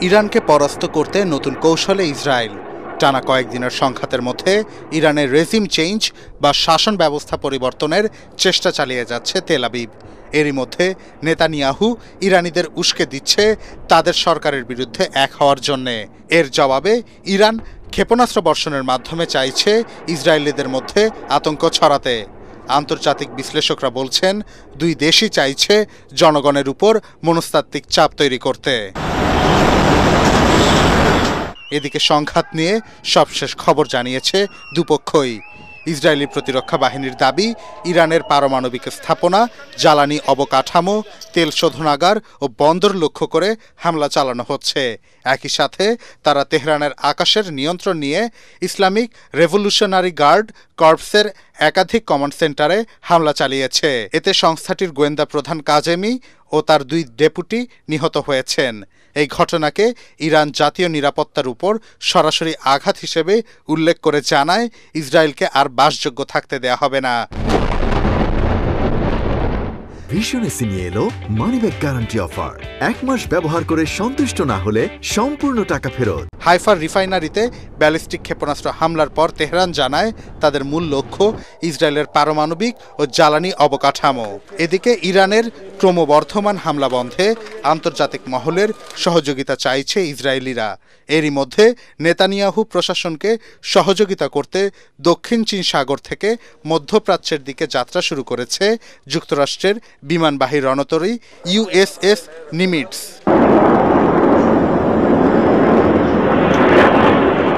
ইরানকে পরাস্ত করতে নতুন কৌশলে ইসরায়েল। টানা কয়েকদিনের সংঘাতের মধ্যে ইরানের রেজিম চেঞ্জ বা শাসন ব্যবস্থা পরিবর্তনের চেষ্টা চালিয়ে যাচ্ছে তেল আবিব। এরই মধ্যে নেতানিয়াহু ইরানিদের উস্কে দিচ্ছে তাদের সরকারের বিরুদ্ধে এক হওয়ার জন্যে। এর জবাবে ইরান ক্ষেপণাস্ত্র বর্ষণের মাধ্যমে চাইছে ইসরায়েলিদের মধ্যে আতঙ্ক ছড়াতে। আন্তর্জাতিক বিশ্লেষকরা বলছেন, দুই দেশই চাইছে জনগণের উপর মনস্তাত্ত্বিক চাপ তৈরি করতে। এদিকে সংঘাত নিয়ে সবশেষ খবর জানিয়েছে দুপক্ষই। ইসরায়েলি প্রতিরক্ষা বাহিনীর দাবি, ইরানের পারমাণবিক স্থাপনা, জ্বালানি অবকাঠামো, তেল শোধনাগার ও বন্দর লক্ষ্য করে হামলা চালানো হচ্ছে। একই সাথে তারা তেহরানের আকাশের নিয়ন্ত্রণ নিয়ে ইসলামিক রেভলিউশনারি গার্ড কর্পসের একাধিক কমান্ড সেন্টারে হামলা চালিয়েছে। এতে সংস্থাটির গোয়েন্দা প্রধান কাজেমি ও তার দুই ডেপুটি নিহত হয়েছেন। এই ঘটনাকে ইরান জাতীয় নিরাপত্তার উপর সরাসরি আঘাত হিসেবে উল্লেখ করে জানায়, ইসরায়েলকে আর বাসযোগ্য থাকতে দেয়া হবে না। ভীষণ এসি নিয়ে এলো মানিব্যাগ গ্যারান্টি অফার। 1 মাস ব্যবহার করে সন্তুষ্ট না হলে সম্পূর্ণ টাকা ফেরত। হাইফার রিফাইনারিতে ব্যালিস্টিক ক্ষেপণাস্ত্র হামলার পর তেহরান জানায়, তাদের মূল লক্ষ্য ইসরায়েলের পারমাণবিক ও জ্বালানি অবকাঠামো। এদিকে ইরানের ক্রমবর্ধমান হামলা বন্ধে আন্তর্জাতিক মহলের সহযোগিতা চাইছে ইসরায়েলিরা। এরই মধ্যে নেতানিয়াহু প্রশাসনকে সহযোগিতা করতে দক্ষিণ চীন সাগর থেকে মধ্যপ্রাচ্যের দিকে যাত্রা শুরু করেছে যুক্তরাষ্ট্রের বিমানবাহী রণতরী USS নিমিটস।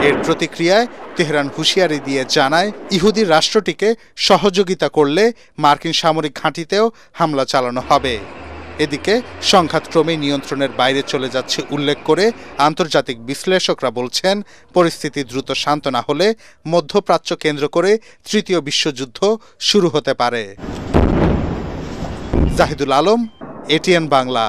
এর প্রতিক্রিয়ায় তেহরান হুঁশিয়ারি দিয়ে জানায়, ইহুদি রাষ্ট্রটিকে সহযোগিতা করলে মার্কিন সামরিক ঘাঁটিতেও হামলা চালানো হবে। এদিকে সংঘাত ক্রমেই নিয়ন্ত্রণের বাইরে চলে যাচ্ছে উল্লেখ করে আন্তর্জাতিক বিশ্লেষকরা বলছেন, পরিস্থিতি দ্রুত শান্ত না হলে মধ্যপ্রাচ্য কেন্দ্র করে তৃতীয় বিশ্বযুদ্ধ শুরু হতে পারে। জাহিদুল আলম, ATN বাংলা।